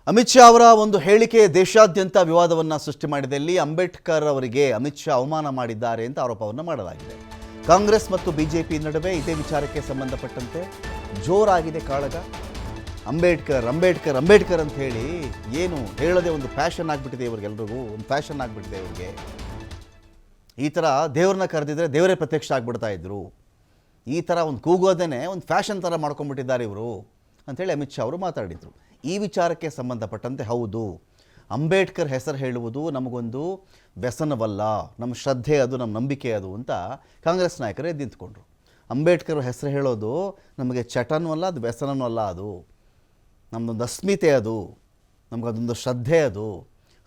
ಅಮಿತ್ ಶಾ ಅವರ ಒಂದು ಹೇಳಿಕೆ ದೇಶಾದ್ಯಂತ ವಿವಾದವನ್ನು ಸೃಷ್ಟಿ ಮಾಡಿದೆ. ಇಲ್ಲಿ ಅಂಬೇಡ್ಕರ್ ಅವರಿಗೆ ಅಮಿತ್ ಶಾ ಅವಮಾನ ಮಾಡಿದ್ದಾರೆ ಅಂತ ಆರೋಪವನ್ನು ಮಾಡಲಾಗಿದೆ. ಕಾಂಗ್ರೆಸ್ ಮತ್ತು ಬಿಜೆಪಿ ನಡುವೆ ಇದೇ ವಿಚಾರಕ್ಕೆ ಸಂಬಂಧಪಟ್ಟಂತೆ ಜೋರಾಗಿದೆ ಕಾಳಗ. ಅಂಬೇಡ್ಕರ್ ಅಂಬೇಡ್ಕರ್ ಅಂಬೇಡ್ಕರ್ ಅಂತ ಹೇಳಿ ಏನು ಹೇಳದೆ ಒಂದು ಫ್ಯಾಷನ್ ಆಗಿಬಿಟ್ಟಿದೆ ಇವರಿಗೆಲ್ರಿಗೂ, ಒಂದು ಫ್ಯಾಷನ್ ಆಗಿಬಿಟ್ಟಿದೆ ಇವರಿಗೆ. ಈ ಥರ ದೇವ್ರನ್ನ ಕರೆದಿದ್ರೆ ದೇವರೇ ಪ್ರತ್ಯಕ್ಷ ಆಗಿಬಿಡ್ತಾ ಇದ್ರು. ಈ ಥರ ಒಂದು ಕೂಗೋದೇನೆ ಒಂದು ಫ್ಯಾಷನ್ ಥರ ಮಾಡ್ಕೊಂಡ್ಬಿಟ್ಟಿದ್ದಾರೆ ಇವರು ಅಂಥೇಳಿ ಅಮಿತ್ ಶಾ ಅವರು ಮಾತಾಡಿದರು. ಈ ವಿಚಾರಕ್ಕೆ ಸಂಬಂಧಪಟ್ಟಂತೆ ಹೌದು, ಅಂಬೇಡ್ಕರ್ ಹೆಸರು ಹೇಳುವುದು ನಮಗೊಂದು ವ್ಯಸನವಲ್ಲ, ನಮ್ಮ ಶ್ರದ್ಧೆ ಅದು, ನಮ್ಮ ನಂಬಿಕೆ ಅದು ಅಂತ ಕಾಂಗ್ರೆಸ್ ನಾಯಕರು ಎದ್ದು ನಿಂತ್ಕೊಂಡ್ರು. ಅಂಬೇಡ್ಕರ್ ಹೆಸರು ಹೇಳೋದು ನಮಗೆ ಚಟನೂ ಅಲ್ಲ, ಅದು ವ್ಯಸನವೂ ಅಲ್ಲ, ಅದು ನಮ್ಮದೊಂದು ಅಸ್ಮಿತೆ, ಅದು ನಮಗದೊಂದು ಶ್ರದ್ಧೆ, ಅದು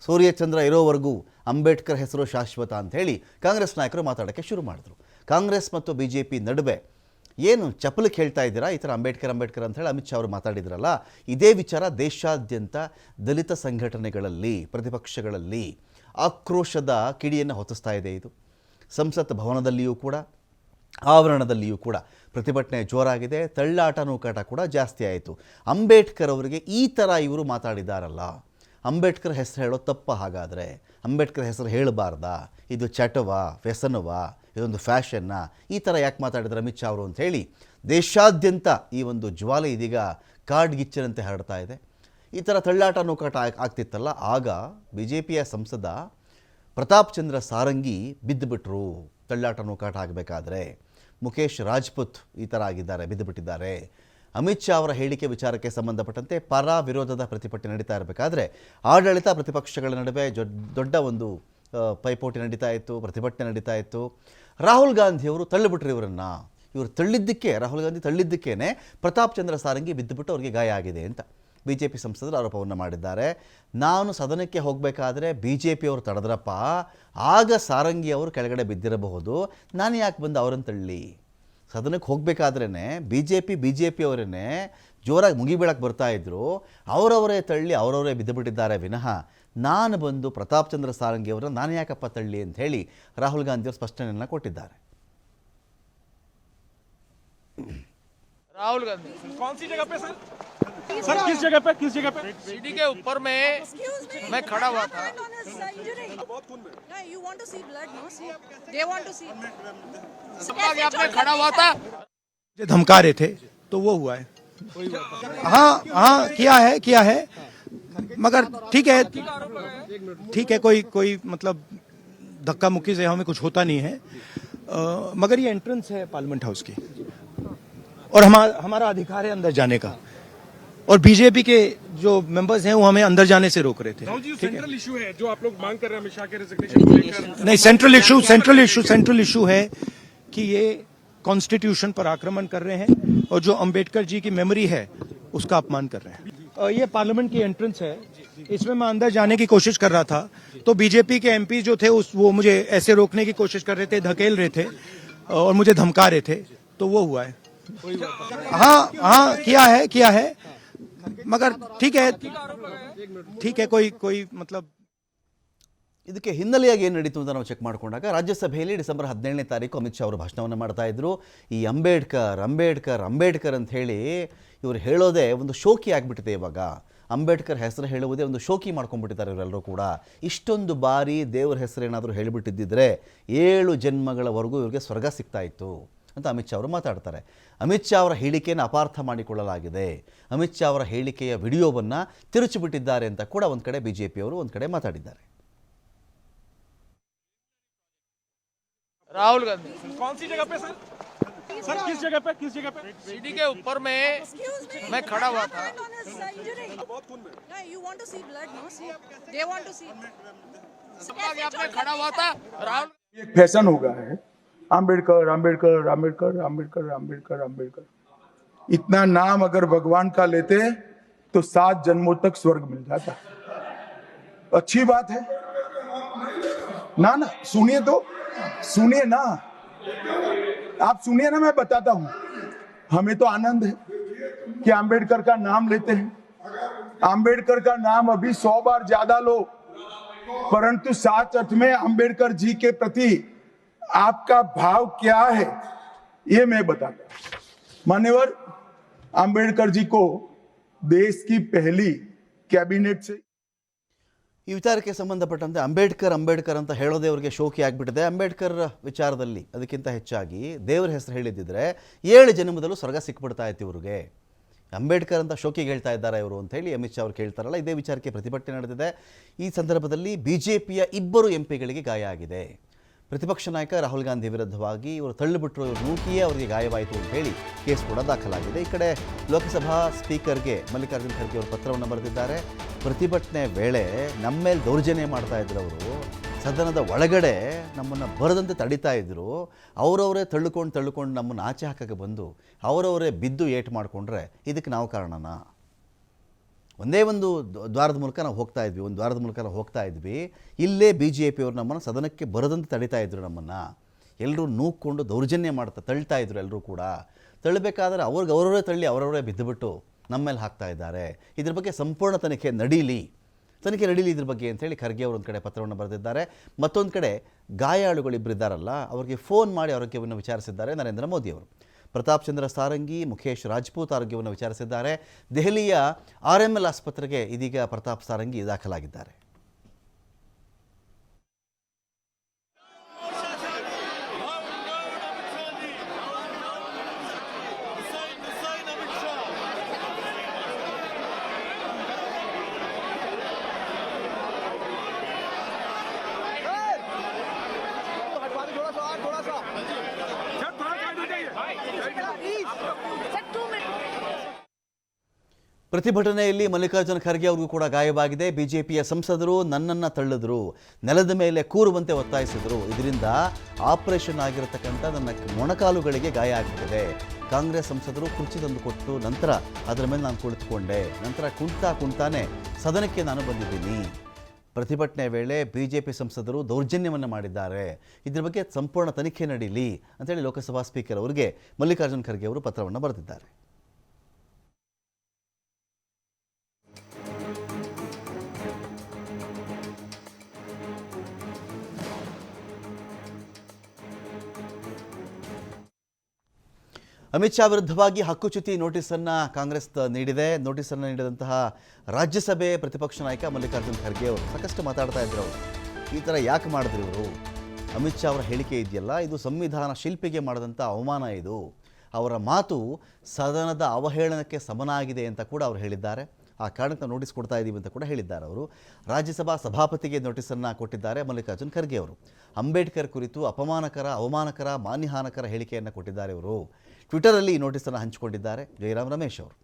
ಸೂರ್ಯಚಂದ್ರ ಇರೋವರೆಗೂ ಅಂಬೇಡ್ಕರ್ ಹೆಸರು ಶಾಶ್ವತ ಅಂಥೇಳಿ ಕಾಂಗ್ರೆಸ್ ನಾಯಕರು ಮಾತಾಡೋಕ್ಕೆ ಶುರು ಮಾಡಿದ್ರು. ಕಾಂಗ್ರೆಸ್ ಮತ್ತು ಬಿ ಜೆ ಪಿ ನಡುವೆ ಏನು ಚಪ್ಪಲಿಗೆ ಹೇಳ್ತಾ ಇದ್ದೀರಾ ಈ ಥರ ಅಂಬೇಡ್ಕರ್ ಅಂಬೇಡ್ಕರ್ ಅಂತ ಹೇಳಿ ಅಮಿತ್ ಶಾ ಅವರು ಮಾತಾಡಿದ್ರಲ್ಲ, ಇದೇ ವಿಚಾರ ದೇಶಾದ್ಯಂತ ದಲಿತ ಸಂಘಟನೆಗಳಲ್ಲಿ, ಪ್ರತಿಪಕ್ಷಗಳಲ್ಲಿ ಆಕ್ರೋಶದ ಕಿಡಿಯನ್ನು ಹೊತ್ತಿಸ್ತಾ ಇದೆ. ಇದು ಸಂಸತ್ ಭವನದಲ್ಲಿಯೂ ಕೂಡ, ಆವರಣದಲ್ಲಿಯೂ ಕೂಡ ಪ್ರತಿಭಟನೆ ಜೋರಾಗಿದೆ. ತಳ್ಳಾಟ ನೂಕಾಟ ಕೂಡ ಜಾಸ್ತಿ ಆಯಿತು. ಅಂಬೇಡ್ಕರ್ ಅವರಿಗೆ ಈ ಥರ ಇವರು ಮಾತಾಡಿದಾರಲ್ಲ, ಅಂಬೇಡ್ಕರ್ ಹೆಸರು ಹೇಳೋ ತಪ್ಪ, ಹಾಗಾದರೆ ಅಂಬೇಡ್ಕರ್ ಹೆಸರು ಹೇಳಬಾರ್ದಾ, ಇದು ಚಟವಾ, ವ್ಯಸನವಾ, ಇದೊಂದು ಫ್ಯಾಷನ್ನ, ಈ ಥರ ಯಾಕೆ ಮಾತಾಡಿದ್ರು ಅಮಿತ್ ಶಾ ಅವರು ಅಂಥೇಳಿ ದೇಶಾದ್ಯಂತ ಈ ಒಂದು ಜ್ವಾಲೆ ಇದೀಗ ಕಾಡ್ಗಿಚ್ಚರಂತೆ ಹರಡ್ತಾ ಇದೆ. ಈ ಥರ ತಳ್ಳಾಟ ನೂಕಾಟ ಆಗ್ತಿತ್ತಲ್ಲ, ಆಗ ಬಿ ಜೆ ಪಿಯ ಸಂಸದ ಪ್ರತಾಪ್ ಚಂದ್ರ ಸಾರಂಗಿ ಬಿದ್ದುಬಿಟ್ರು. ತಳ್ಳಾಟ ನೂಕಾಟ ಆಗಬೇಕಾದ್ರೆ ಮುಖೇಶ್ ರಾಜ್ಪುತ್ ಈ ಥರ ಆಗಿದ್ದಾರೆ, ಬಿದ್ದುಬಿಟ್ಟಿದ್ದಾರೆ. ಅಮಿತ್ ಶಾ ಅವರ ಹೇಳಿಕೆ ವಿಚಾರಕ್ಕೆ ಸಂಬಂಧಪಟ್ಟಂತೆ ಪರ ವಿರೋಧದ ಪ್ರತಿಭಟನೆ ನಡೀತಾ ಇರಬೇಕಾದ್ರೆ ಆಡಳಿತ ಪ್ರತಿಪಕ್ಷಗಳ ನಡುವೆ ದೊಡ್ಡ ಒಂದು ಪೈಪೋಟಿ ನಡೀತಾ ಇತ್ತು, ಪ್ರತಿಭಟನೆ ನಡೀತಾ ಇತ್ತು. ರಾಹುಲ್ ಗಾಂಧಿಯವರು ತಳ್ಳಿಬಿಟ್ರು ಇವರನ್ನು. ಇವರು ತಳ್ಳಿದ್ದಕ್ಕೆ, ರಾಹುಲ್ ಗಾಂಧಿ ತಳ್ಳಿದ್ದಕ್ಕೇ ಪ್ರತಾಪ್ ಚಂದ್ರ ಸಾರಂಗಿ ಬಿದ್ದುಬಿಟ್ಟು ಅವರಿಗೆ ಗಾಯ ಆಗಿದೆ ಅಂತ ಬಿ ಜೆ ಪಿ ಸಂಸದರು ಆರೋಪವನ್ನು ಮಾಡಿದ್ದಾರೆ. ನಾನು ಸದನಕ್ಕೆ ಹೋಗಬೇಕಾದ್ರೆ ಬಿ ಜೆ ಪಿಯವರು ತಡೆದ್ರಪ್ಪ, ಆಗ ಸಾರಂಗಿ ಅವರು ಕೆಳಗಡೆ ಬಿದ್ದಿರಬಹುದು, ನಾನು ಯಾಕೆ ಬಂದು ಅವರನ್ನು ತಳ್ಳಿ? ಸದನಕ್ಕೆ ಹೋಗಬೇಕಾದ್ರೇ ಬಿ ಜೆ ಪಿಯವರೇ ಜೋರಾಗಿ ಮುಗಿಬೀಳಕ್ಕೆ ಬರ್ತಾಯಿದ್ರು, ಅವರವರೇ ತಳ್ಳಿ ಅವರವರೇ ಬಿದ್ದುಬಿಟ್ಟಿದ್ದಾರೆ ವಿನಃ ನಾನು ಬಂದು ಪ್ರತಾಪ್ ಚಂದ್ರ ಸಾರಂಗಿ ಅವರನ್ನು ನಾನು ಯಾಕಪ್ಪ ತಳ್ಳಿ ಅಂತ ಹೇಳಿ ರಾಹುಲ್ ಗಾಂಧಿಯವರು ಸ್ಪಷ್ಟನೆಯನ್ನು ಕೊಟ್ಟಿದ್ದಾರೆ. राहुल गांधी कौन सी जगह पे सर? सर किस जगह पे? किस जगह पे? सीढ़ी के ऊपर में मैं खड़ा हुआ था. You want to see blood, no? See, they want to see. यहाँ पे खड़ा हुआ था. धमका रहे थे तो वो हुआ है. हाँ हाँ किया है मगर ठीक है कोई मतलब धक्का मुक्की से हमें कुछ होता नहीं है. मगर ये एंट्रेंस है पार्लियामेंट हाउस की और हमारा अधिकार है अंदर जाने का, और बीजेपी के जो मेंबर्स हैं वो हमें अंदर जाने से रोक रहे थे. सेंट्रल इशू है जो आप लोग मांग कर रहे हैं अमित शाह के रेजिग्नेशन को लेकर. नहीं, सेंट्रल इशू है कि ये कॉन्स्टिट्यूशन पर आक्रमण कर रहे हैं और जो अंबेडकर जी की मेमोरी है उसका अपमान कर रहे हैं. ये पार्लियामेंट की एंट्रेंस है, इसमें मैं अंदर जाने की कोशिश कर रहा था तो बीजेपी के एमपी जो थे वो मुझे ऐसे रोकने की कोशिश कर रहे थे, धकेल रहे थे और मुझे धमका रहे थे, तो वो हुआ है. हाँ किया है मगर ठीक है कोई मतलब. ಇದಕ್ಕೆ ಹಿನ್ನೆಲೆಯಾಗಿ ಏನು ನಡೀತು ಅಂತ ನಾವು ಚೆಕ್ ಮಾಡಿಕೊಂಡಾಗ ರಾಜ್ಯಸಭೆಯಲ್ಲಿ ಡಿಸೆಂಬರ್ 17ನೇ ತಾರೀಕು ಅಮಿತ್ ಶಾ ಅವರು ಭಾಷಣವನ್ನು ಮಾಡ್ತಾ ಇದ್ರು. ಈ ಅಂಬೇಡ್ಕರ್ ಅಂತ ಹೇಳಿ ಇವರು ಹೇಳೋದೇ ಒಂದು ಶೋಕಿ ಆಗಿಬಿಟ್ಟಿದೆ. ಇವಾಗ ಅಂಬೇಡ್ಕರ್ ಹೆಸರು ಹೇಳುವುದೇ ಒಂದು ಶೋಕಿ ಮಾಡ್ಕೊಂಡ್ಬಿಟ್ಟಿದ್ದಾರೆ ಇವರೆಲ್ಲರೂ ಕೂಡ. ಇಷ್ಟೊಂದು ಬಾರಿ ದೇವರ ಹೆಸರು ಏನಾದರೂ ಹೇಳಿಬಿಟ್ಟಿದ್ದಿದ್ರೆ 7 ಜನ್ಮಗಳವರೆಗೂ ಇವ್ರಿಗೆ ಸ್ವರ್ಗ ಸಿಗ್ತಾ ಇತ್ತು ಅಂತ ಅಮಿತ್ ಶಾ ಅವರು ಮಾತಾಡ್ತಾರೆ. ಅಮಿತ್ ಶಾ ಅವರ ಹೇಳಿಕೆಯನ್ನು ಅಪಾರ್ಥ ಮಾಡಿಕೊಳ್ಳಲಾಗಿದೆ, ಅಮಿತ್ ಶಾ ಅವರ ಹೇಳಿಕೆಯ ವಿಡಿಯೋವನ್ನು ತಿರುಚಿಬಿಟ್ಟಿದ್ದಾರೆ ಅಂತ ಕೂಡ ಒಂದು ಕಡೆ ಬಿ ಜೆ ಪಿಯವರು ಒಂದು ಕಡೆ ಮಾತಾಡಿದ್ದಾರೆ. राहुल गांधी कौन सी जगह पे सर? सर किस जगह पे? सीढ़ी के ऊपर में मैं खड़ा हुआ था. You want to see blood, no? See, they want to see. यहाँ पे खड़ा हुआ था. राहुल एक फैशन हो गया है, अंबेडकर. इतना नाम अगर भगवान का लेते तो 7 जन्मों तक स्वर्ग मिल जाता. अच्छी बात है ना. सुनिए ना, आप सुनिए ना, मैं बताता हूं. हमें तो आनंद है कि अंबेडकर का नाम लेते हैं. अंबेडकर का नाम अभी 100 बार ज्यादा लो, परंतु साथ में अंबेडकर जी के प्रति आपका भाव क्या है ये मैं बताता हूं. मान्यवर, अंबेडकर जी को देश की पहली कैबिनेट से ಈ ವಿಚಾರಕ್ಕೆ ಸಂಬಂಧಪಟ್ಟಂತೆ ಅಂಬೇಡ್ಕರ್ ಅಂತ ಹೇಳೋದೇ ಅವರಿಗೆ ಶೋಕಿ ಆಗಿಬಿಟ್ಟಿದೆ. ಅಂಬೇಡ್ಕರ್ ವಿಚಾರದಲ್ಲಿ ಅದಕ್ಕಿಂತ ಹೆಚ್ಚಾಗಿ ದೇವರ ಹೆಸರು ಹೇಳಿದ್ದಿದ್ರೆ 7 ಜನ್ಮದಲ್ಲೂ ಸ್ವರ್ಗ ಸಿಕ್ಬಿಡ್ತಾ ಇತ್ತು ಇವ್ರಿಗೆ. ಅಂಬೇಡ್ಕರ್ ಅಂತ ಶೋಕಿಗೆ ಹೇಳ್ತಾ ಇದ್ದಾರೆ ಇವರು ಅಂತ ಹೇಳಿ ಅಮಿತ್ ಶಾ ಅವರು ಕೇಳ್ತಾರಲ್ಲ, ಇದೇ ವಿಚಾರಕ್ಕೆ ಪ್ರತಿಭಟನೆ ನಡೆದಿದೆ. ಈ ಸಂದರ್ಭದಲ್ಲಿ BJPಯ 2 ಎಂಪಿಗಳಿಗೆ ಗಾಯ ಆಗಿದೆ. ಪ್ರತಿಪಕ್ಷ ನಾಯಕ ರಾಹುಲ್ ಗಾಂಧಿ ವಿರುದ್ಧವಾಗಿ ಇವರು ತಳ್ಳಿಬಿಟ್ರು, ಇವರು ನೂಕಿಯೇ ಅವರಿಗೆ ಗಾಯವಾಯಿತು ಅಂತ ಹೇಳಿ ಕೇಸ್ ಕೂಡ ದಾಖಲಾಗಿದೆ. ಈ ಕಡೆ ಲೋಕಸಭಾ ಸ್ಪೀಕರ್ಗೆ ಮಲ್ಲಿಕಾರ್ಜುನ್ ಖರ್ಗೆ ಅವರು ಪತ್ರವನ್ನು ಬರೆದಿದ್ದಾರೆ. ಪ್ರತಿಭಟನೆ ವೇಳೆ ನಮ್ಮ ಮೇಲೆ ದೌರ್ಜನ್ಯ ಮಾಡ್ತಾ ಇದ್ರು ಅವರು, ಸದನದ ಒಳಗಡೆ ನಮ್ಮನ್ನು ಬರದಂತೆ ತಡಿತಾ ಇದ್ದರು. ಅವರವರೇ ತಳ್ಳುಕೊಂಡು ನಮ್ಮನ್ನು ಆಚೆ ಹಾಕಕ್ಕೆ ಬಂದು ಅವರವರೇ ಬಿದ್ದು ಏಟು ಮಾಡಿಕೊಂಡ್ರೆ ಇದಕ್ಕೆ ನಾವು ಕಾರಣನಾ? ಒಂದೇ ಒಂದು ದ್ವಾರದ ಮೂಲಕ ನಾವು ಹೋಗ್ತಾ ಇದ್ವಿ. ಇಲ್ಲೇ BJP ಅವರು ನಮ್ಮನ್ನು ಸದನಕ್ಕೆ ಬರದಂತೆ ತಡಿತಾ ಇದ್ರು. ನಮ್ಮನ್ನು ಎಲ್ಲರೂ ನೂಕ್ಕೊಂಡು ದೌರ್ಜನ್ಯ ತಳ್ತಾ ಇದ್ರು. ಎಲ್ಲರೂ ಕೂಡ ತಳ್ಳಬೇಕಾದ್ರೆ ಅವರವರೇ ತಳ್ಳಿ ಅವರವರೇ ಬಿದ್ದುಬಿಟ್ಟು ನಮ್ಮ ಮೇಲೆ ಹಾಕ್ತಾ ಇದ್ದಾರೆ. ಇದ್ರ ಬಗ್ಗೆ ಸಂಪೂರ್ಣ ತನಿಖೆ ನಡೀಲಿ ಇದ್ರ ಬಗ್ಗೆ ಅಂತೇಳಿ ಖರ್ಗೆ ಅವರು ಒಂದು ಕಡೆ ಪತ್ರವನ್ನು ಬರೆದಿದ್ದಾರೆ. ಮತ್ತೊಂದು ಕಡೆ ಗಾಯಾಳುಗಳಿಬ್ಬರು ಇದ್ದಾರಲ್ಲ, ಅವರಿಗೆ ಫೋನ್ ಮಾಡಿ ಆರೋಗ್ಯವನ್ನು ವಿಚಾರಿಸಿದ್ದಾರೆ ನರೇಂದ್ರ ಮೋದಿ ಅವರು. ಪ್ರತಾಪ್ ಚಂದ್ರ ಸಾರಂಗಿ, ಮುಖೇಶ್ ರಾಜ್ಪೂತ್ ಆರೋಗ್ಯವನ್ನು ವಿಚಾರಿಸಿದ್ದಾರೆ. ದೆಹಲಿಯ RML ಆಸ್ಪತ್ರೆಗೆ ಇದೀಗ ಪ್ರತಾಪ್ ಸಾರಂಗಿ ದಾಖಲಾಗಿದ್ದಾರೆ. ಪ್ರತಿಭಟನೆಯಲ್ಲಿ ಮಲ್ಲಿಕಾರ್ಜುನ್ ಖರ್ಗೆ ಅವ್ರಿಗೂ ಕೂಡ ಗಾಯವಾಗಿದೆ. BJPಯ ಸಂಸದರು ನನ್ನನ್ನು ತಳ್ಳಿದ್ರು, ನೆಲದ ಮೇಲೆ ಕೂರುವಂತೆ ಒತ್ತಾಯಿಸಿದರು. ಇದರಿಂದ ಆಪರೇಷನ್ ಆಗಿರತಕ್ಕಂಥ ನನ್ನ ಮೊಣಕಾಲುಗಳಿಗೆ ಗಾಯ ಆಗಿಬಿಟ್ಟಿದೆ. ಕಾಂಗ್ರೆಸ್ ಸಂಸದರು ಕುರ್ಚಿ ತಂದು ಕೊಟ್ಟು ನಂತರ ಅದರ ಮೇಲೆ ನಾನು ಕುಳಿತುಕೊಂಡೆ. ನಂತರ ಕುಂತಾನೆ ಸದನಕ್ಕೆ ನಾನು ಬಂದಿದ್ದೀನಿ. ಪ್ರತಿಭಟನೆ ವೇಳೆ BJP ಸಂಸದರು ದೌರ್ಜನ್ಯವನ್ನು ಮಾಡಿದ್ದಾರೆ. ಇದ್ರ ಬಗ್ಗೆ ಸಂಪೂರ್ಣ ತನಿಖೆ ನಡೀಲಿ ಅಂತೇಳಿ ಲೋಕಸಭಾ ಸ್ಪೀಕರ್ ಅವರಿಗೆ ಮಲ್ಲಿಕಾರ್ಜುನ್ ಖರ್ಗೆ ಅವರು ಪತ್ರವನ್ನು ಬರೆದಿದ್ದಾರೆ. ಅಮಿತ್ ಶಾ ವಿರುದ್ಧವಾಗಿ ಹಕ್ಕುಚ್ಯುತಿ ನೋಟಿಸನ್ನು ಕಾಂಗ್ರೆಸ್ ನೀಡಿದೆ. ನೋಟಿಸನ್ನು ನೀಡಿದಂತಹ ರಾಜ್ಯಸಭೆ ಪ್ರತಿಪಕ್ಷ ನಾಯಕ ಮಲ್ಲಿಕಾರ್ಜುನ್ ಖರ್ಗೆ ಅವರು ಸಾಕಷ್ಟು ಮಾತಾಡ್ತಾ ಇದ್ರು. ಅವರು ಈ ಥರ ಯಾಕೆ ಮಾಡಿದ್ರು ಇವರು? ಅಮಿತ್ ಶಾ ಅವರ ಹೇಳಿಕೆ ಇದೆಯಲ್ಲ, ಇದು ಸಂವಿಧಾನ ಶಿಲ್ಪಿಗೆ ಮಾಡಿದಂಥ ಅವಮಾನ. ಇದು ಅವರ ಮಾತು ಸದನದ ಅವಹೇಳನಕ್ಕೆ ಸಮನಾಗಿದೆ ಅಂತ ಕೂಡ ಅವರು ಹೇಳಿದ್ದಾರೆ. ಆ ಕಾರಣಕ್ಕೆ ನೋಟಿಸ್ ಕೊಡ್ತಾ ಇದ್ದೀವಿ ಅಂತ ಕೂಡ ಹೇಳಿದ್ದಾರೆ. ಅವರು ರಾಜ್ಯಸಭಾ ಸಭಾಪತಿಗೆ ನೋಟಿಸನ್ನು ಕೊಟ್ಟಿದ್ದಾರೆ ಮಲ್ಲಿಕಾರ್ಜುನ್ ಖರ್ಗೆ ಅವರು. ಅಂಬೇಡ್ಕರ್ ಕುರಿತು ಅವಮಾನಕರ ಮಾನ್ಯಹಾನಕರ ಹೇಳಿಕೆಯನ್ನು ಕೊಟ್ಟಿದ್ದಾರೆ. ಇವರು ಟ್ವಿಟರಲ್ಲಿ ಈ ನೋಟಿಸನ್ನು ಹಂಚಿಕೊಂಡಿದ್ದಾರೆ ಜಯರಾಮ್ ರಮೇಶ್ ಅವರು.